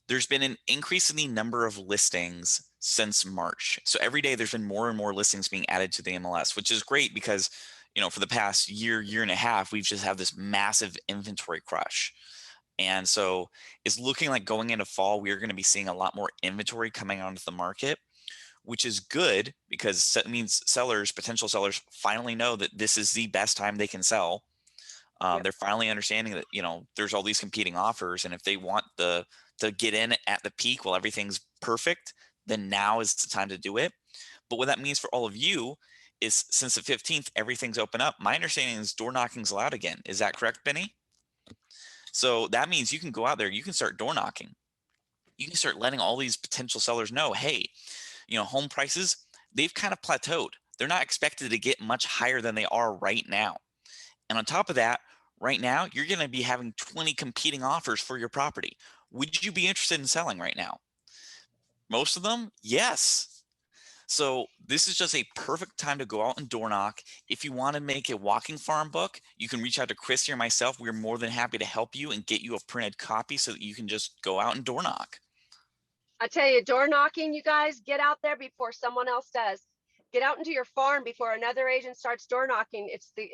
There's been an increase in the number of listings since March. So every day there's been more and more listings being added to the MLS, which is great because, for the past year and a half, we've just had this massive inventory crush. And so it's looking like going into fall, we're going to be seeing a lot more inventory coming onto the market, which is good because that means potential sellers finally know that this is the best time they can sell. Yep. They're finally understanding that, there's all these competing offers. And if they want to get in at the peak while everything's perfect, then now is the time to do it. But what that means for all of you is since the 15th, everything's open up. My understanding is door knocking's allowed again. Is that correct, Benny? So that means you can go out there, you can start door knocking. You can start letting all these potential sellers know, hey, home prices, they've kind of plateaued. They're not expected to get much higher than they are right now. And on top of that, right now, you're going to be having 20 competing offers for your property. Would you be interested in selling right now? Most of them, yes. So this is just a perfect time to go out and door knock. If you want to make a walking farm book, you can reach out to Christy or myself. We're more than happy to help you and get you a printed copy so that you can just go out and door knock. I tell you, door knocking, you guys, get out there before someone else does. Get out into your farm before another agent starts door knocking. It's the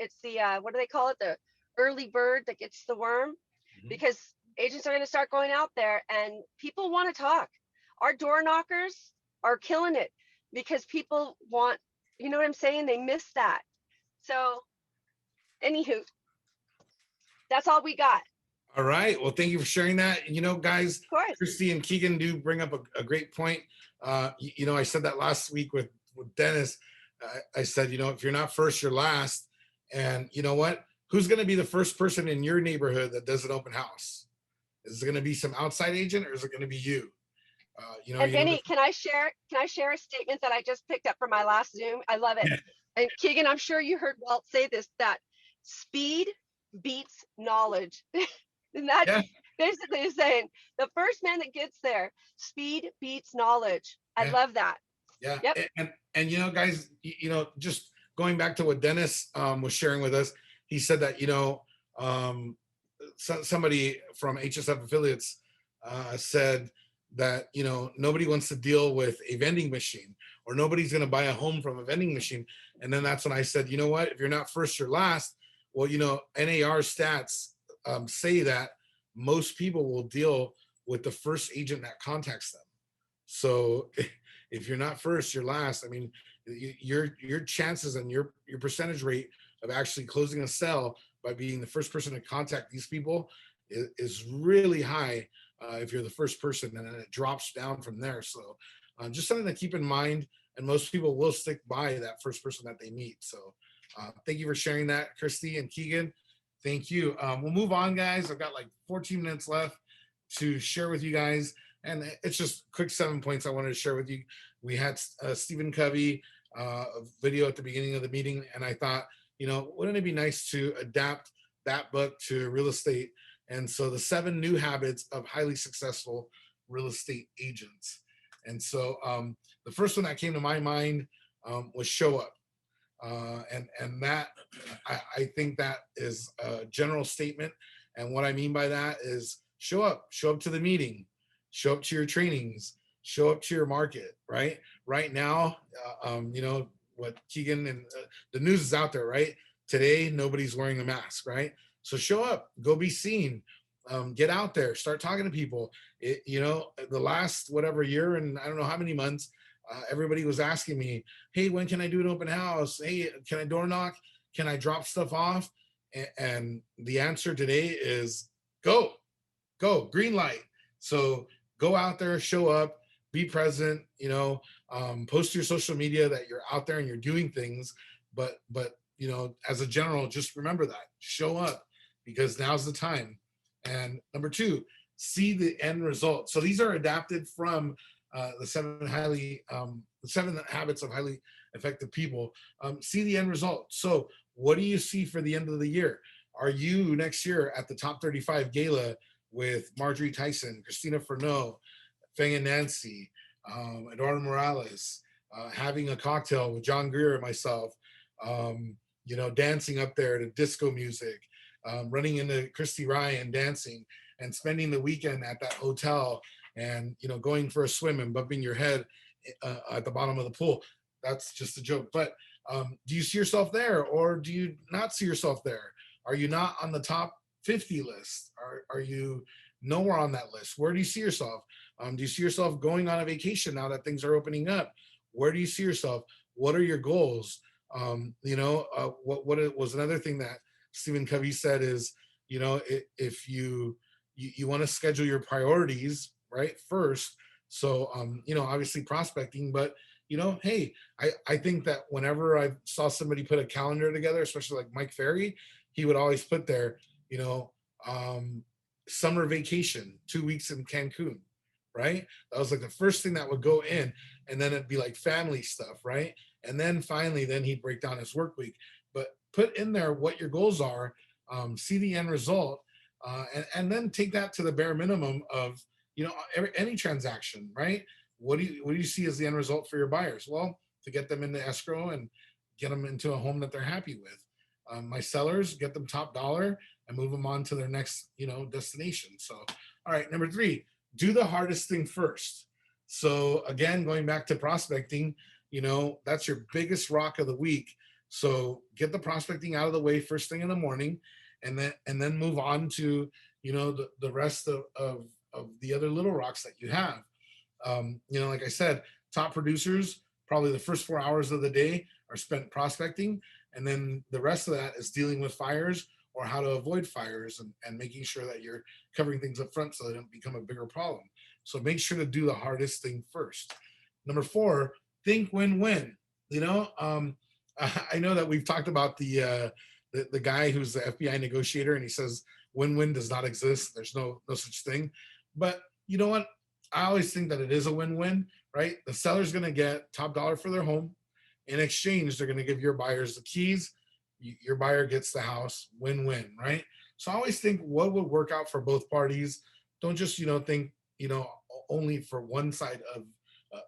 what do they call it? The early bird that gets the worm, because agents are going to start going out there and people want to talk. Our door knockers are killing it. because people want, you know what I'm saying? They miss that. So anywho, that's all we got. All right. Well, thank you for sharing that. You know, guys, Of course. Christy and Keegan do bring up a great point. You know, I said that last week with Dennis. I said, you know, if you're not first, you're last. And you know what? Who's going to be the first person in your neighborhood that does an open house? Is it going to be some outside agent, or is it going to be you? You know, And Benny, can I share a statement that I just picked up from my last Zoom? I love it. And Keegan, I'm sure you heard Walt say this, that speed beats knowledge. And that's Yeah. basically saying the first man that gets there, speed beats knowledge. I Yeah. love that. Yeah. Yep. And you know, guys, you know, just going back to what Dennis was sharing with us, he said that, you know, somebody from HSF affiliates said that, you know, nobody wants to deal with a vending machine, or nobody's going to buy a home from a vending machine. And then that's when I said, you know what, if you're not first, you're last. Well, you know, NAR stats say that most people will deal with the first agent that contacts them. So if you're not first, you're last. I mean, your chances and your percentage rate of actually closing a sale by being the first person to contact these people is really high if you're the first person, and then it drops down from there. So just something to keep in mind, and most people will stick by that first person that they meet. So thank you for sharing that, Christy and Keegan. Thank you. We'll move on, guys. I've got like 14 minutes left to share with you guys, and it's just quick 7 points I wanted to share with you. We had Stephen Covey a video at the beginning of the meeting, and I thought, you know, wouldn't it be nice to adapt that book to real estate? And so the 7 new habits of highly successful real estate agents. And so the first one that came to my mind was show up. And that, I think that is a general statement. And what I mean by that is show up to the meeting, show up to your trainings, show up to your market, right? Right now, you know, what Keegan and the news is out there, right? Today, nobody's wearing a mask, right? So show up, go be seen, get out there, start talking to people. You know, the last whatever year, and I don't know how many months, everybody was asking me, hey, when can I do an open house? Hey, can I door knock? Can I drop stuff off? And the answer today is go, green light. So go out there, show up, be present, you know, post to your social media that you're out there and you're doing things. But you know, as a general, just remember that, show up, because now's the time. And number 2, see the end result. So these are adapted from the 7 habits of highly effective people. See the end result. So what do you see for the end of the year? Are you next year at the top 35 gala with Marjorie Tyson, Christina Fernot, Feng and Nancy, Eduardo Morales, having a cocktail with John Greer and myself, you know, dancing up there to disco music, running into Christy Ryan, dancing, and spending the weekend at that hotel, and, you know, going for a swim and bumping your head at the bottom of the pool. That's just a joke. But do you see yourself there, or do you not see yourself there? Are you not on the top 50 list? Are you nowhere on that list? Where do you see yourself? Do you see yourself going on a vacation now that things are opening up? Where do you see yourself? What are your goals? You know, what it was another thing that Stephen Covey said is, you know, if you want to schedule your priorities right first. So, you know, obviously prospecting, but, you know, hey, I think that whenever I saw somebody put a calendar together, especially like Mike Ferry, he would always put there, you know, summer vacation, 2 weeks in Cancun, right? That was like the first thing that would go in, and then it'd be like family stuff, right? And then finally, then he'd break down his work week. But put in there what your goals are, see the end result, and then take that to the bare minimum of, you know, any transaction, right? What do you see as the end result for your buyers? Well, to get them into escrow and get them into a home that they're happy with. My sellers, get them top dollar and move them on to their next, you know, destination. So, all right, number 3, do the hardest thing first. So again, going back to prospecting, you know, that's your biggest rock of the week. So get the prospecting out of the way first thing in the morning, and then move on to, you know, the rest of the other little rocks that you have. You know, like I said, top producers, probably the first 4 hours of the day are spent prospecting, and then the rest of that is dealing with fires or how to avoid fires, and making sure that you're covering things up front so they don't become a bigger problem. So make sure to do the hardest thing first. Number 4, think win-win. You know, I know that we've talked about the guy who's the FBI negotiator, and he says win-win does not exist. There's no such thing. But you know what? I always think that it is a win-win, right? The seller's going to get top dollar for their home. In exchange, they're going to give your buyers the keys. Your buyer gets the house. Win-win, right? So I always think what would work out for both parties. Don't just think only for one side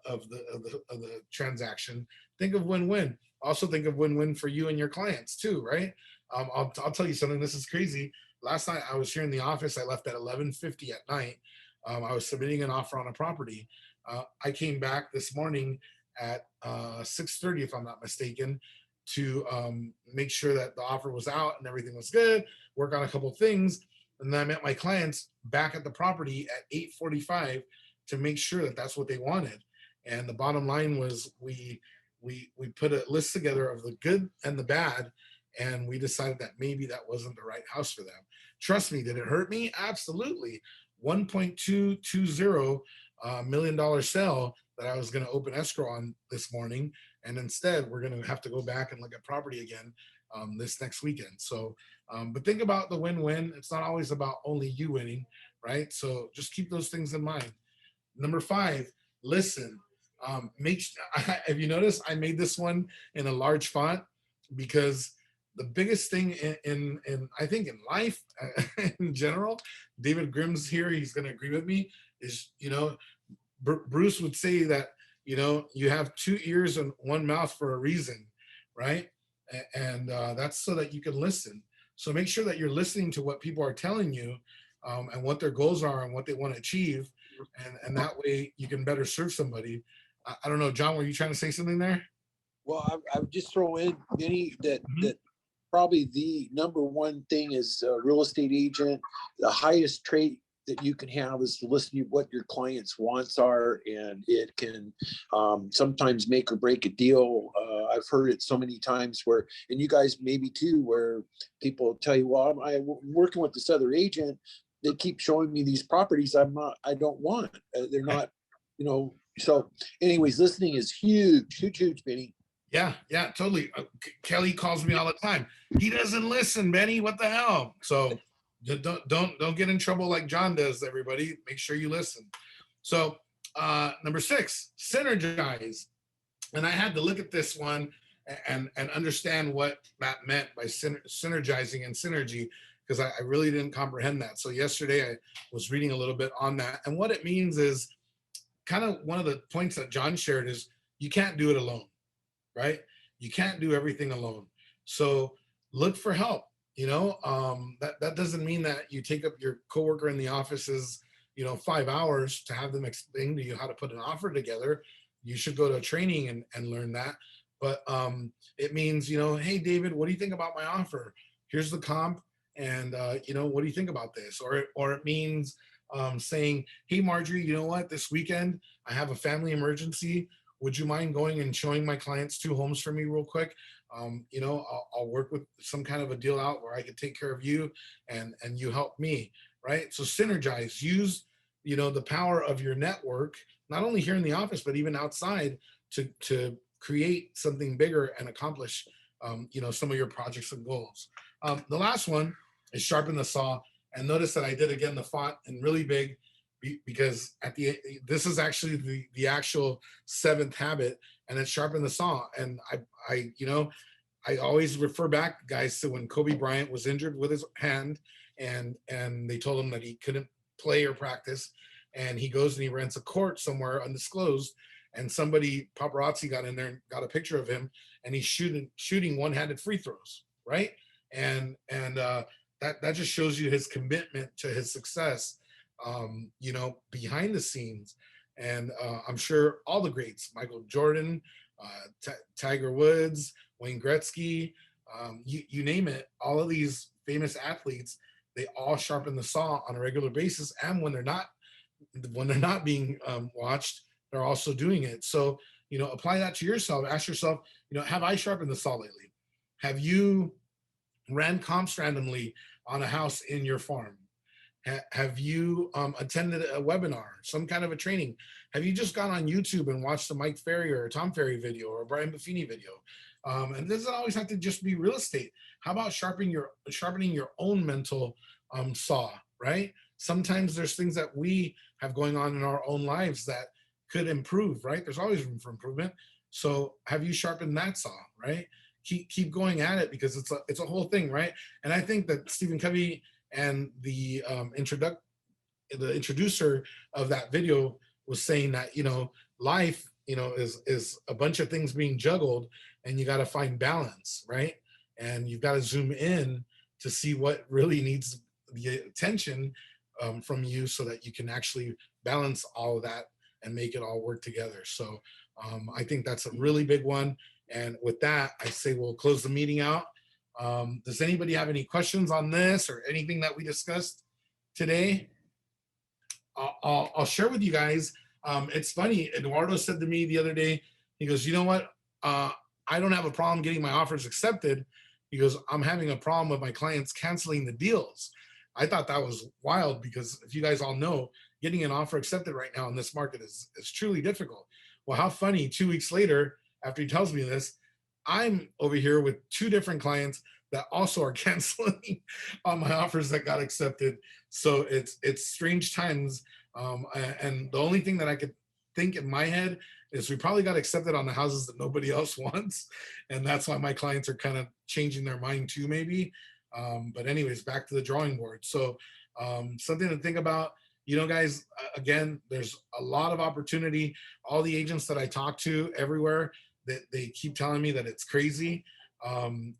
of the transaction. Think of win-win. Also think of win-win for you and your clients too, right? I'll tell you something. This is crazy. Last night I was here in the office. I left at 11:50 at night. I was submitting an offer on a property. I came back this morning at 6:30, if I'm not mistaken, to make sure that the offer was out and everything was good, work on a couple of things. And then I met my clients back at the property at 8:45 to make sure that that's what they wanted. And the bottom line was we put a list together of the good and the bad, and we decided that maybe that wasn't the right house for them. Trust me, did it hurt me? Absolutely. $1.220 million sale that I was going to open escrow on this morning, and instead we're going to have to go back and look at property again this next weekend. So, but think about the win-win. It's not always about only you winning, right? So just keep those things in mind. Number 5, listen. Have you noticed I made this one in a large font? Because the biggest thing in I think in life in general, David Grimm's here, he's going to agree with me, is Bruce would say that you have 2 ears and 1 mouth for a reason, right? And that's so that you can listen. So make sure that you're listening to what people are telling you, and what their goals are and what they want to achieve, and that way you can better serve somebody. I don't know, John, were you trying to say something there? Well, I would just throw in, Benny, that Mhm. that probably the number one thing is a real estate agent. The highest trait that you can have is to listen to what your clients' wants are, and it can sometimes make or break a deal. I've heard it so many times where, and you guys maybe too, where people tell you, "Well, I'm working with this other agent. They keep showing me these properties I don't want. They're not, So, anyways, listening is huge, huge, huge, Benny. Yeah, totally. Kelly calls me all the time. He doesn't listen, Benny. What the hell? So don't get in trouble like John does. Everybody, make sure you listen. So number 6, synergize. And I had to look at this one and understand what that meant by synergizing and synergy, because I really didn't comprehend that. So yesterday I was reading a little bit on that, and what it means is kind of one of the points that John shared is you can't do it alone, right? You can't do everything alone. So look for help. That doesn't mean that you take up your coworker in the office's 5 hours to have them explain to you how to put an offer together. You should go to a training and learn that. But it means, hey, David, what do you think about my offer? Here's the comp. And, what do you think about this? Or it means saying, hey, Marjorie, you know what? This weekend, I have a family emergency. Would you mind going and showing my clients 2 homes for me real quick? I'll work with some kind of a deal out where I could take care of you and you help me, right? So synergize, use, the power of your network, not only here in the office, but even outside to create something bigger and accomplish, some of your projects and goals. The last one is sharpen the saw. And notice that I did again the font in really big, because this is actually the actual 7th habit, and it's sharpen the saw. And I always refer back, guys, to when Kobe Bryant was injured with his hand, and they told him that he couldn't play or practice, and he goes and he rents a court somewhere undisclosed, and paparazzi got in there and got a picture of him, and he's shooting one-handed free throws, right? And that just shows you his commitment to his success, behind the scenes. And I'm sure all the greats, Michael Jordan, Tiger Woods, Wayne Gretzky, you name it, all of these famous athletes, they all sharpen the saw on a regular basis. And when they're not being watched, they're also doing it. So, you know, apply that to yourself. Ask yourself, you know, have I sharpened the saw lately? Have you ran comps randomly on a house in your farm? Have you attended a webinar, some kind of a training? Have you just gone on YouTube and watched a Mike Ferry or a Tom Ferry video or a Brian Buffini video? And it doesn't always have to just be real estate. How about sharpening your own mental saw, right? Sometimes there's things that we have going on in our own lives that could improve, right? There's always room for improvement. So have you sharpened that saw, right? Keep going at it, because it's a whole thing, right? And I think that Stephen Covey and the introducer of that video was saying that, you know, life, you know, is a bunch of things being juggled, and you got to find balance, right? And you've got to zoom in to see what really needs the attention from you, so that you can actually balance all of that and make it all work together. So I think that's a really big one. And with that, I say we'll close the meeting out. Does anybody have any questions on this or anything that we discussed today? I'll share with you guys. It's funny, Eduardo said to me the other day, he goes, you know what? I don't have a problem getting my offers accepted, because I'm having a problem with my clients canceling the deals. I thought that was wild, because if you guys all know, getting an offer accepted right now in this market is truly difficult. Well, how funny, 2 weeks later, after he tells me this, I'm over here with 2 different clients that also are canceling on my offers that got accepted. So it's strange times. And the only thing that I could think in my head is we probably got accepted on the houses that nobody else wants. And that's why my clients are kind of changing their mind too, maybe. But anyways, back to the drawing board. So something to think about. You know, guys, again, there's a lot of opportunity. All the agents that I talk to everywhere, they keep telling me that it's crazy. And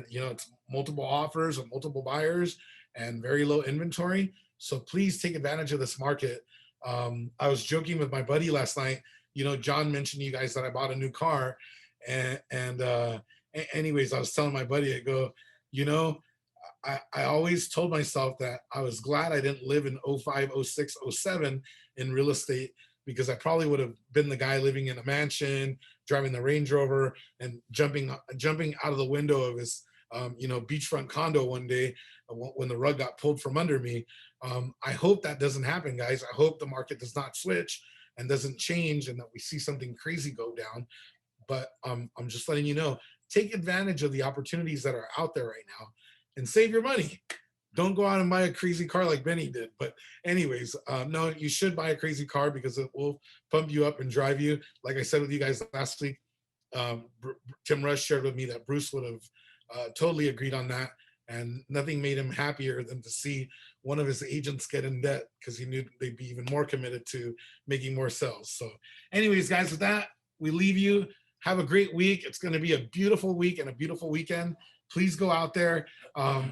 you know, it's multiple offers and multiple buyers and very low inventory. So please take advantage of this market. I was joking with my buddy last night. You know, John mentioned to you guys that I bought a new car. Anyways, I was telling my buddy, I go, you know, I always told myself that I was glad I didn't live in 05, 06, 07 in real estate, because I probably would have been the guy living in a mansion, driving the Range Rover, and jumping out of the window of his you know, beachfront condo one day when the rug got pulled from under me. I hope that doesn't happen, guys. I hope the market does not switch and doesn't change, and that we see something crazy go down. But I'm just letting you know, take advantage of the opportunities that are out there right now and save your money. Don't go out and buy a crazy car like Benny did. But anyways, no, you should buy a crazy car, because it will pump you up and drive you. Like I said with you guys last week, Tim Rush shared with me that Bruce would have totally agreed on that. And nothing made him happier than to see one of his agents get in debt, because he knew they'd be even more committed to making more sales. So anyways, guys, with that, we leave you. Have a great week. It's going to be a beautiful week and a beautiful weekend. Please go out there,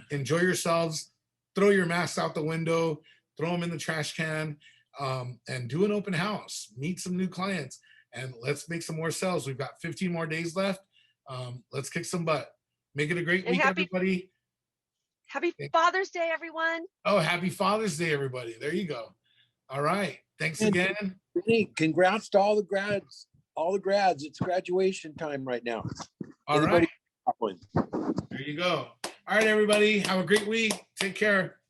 enjoy yourselves, throw your masks out the window, throw them in the trash can, and do an open house, meet some new clients, and let's make some more sales. We've got 15 more days left. Let's kick some butt. Make it a great week, everybody. Happy Father's Day, everyone. Oh, happy Father's Day, everybody. There you go. All right. Thanks again. Hey, congrats to all the grads. All the grads. It's graduation time right now. All right. There you go. All right, everybody. Have a great week. Take care.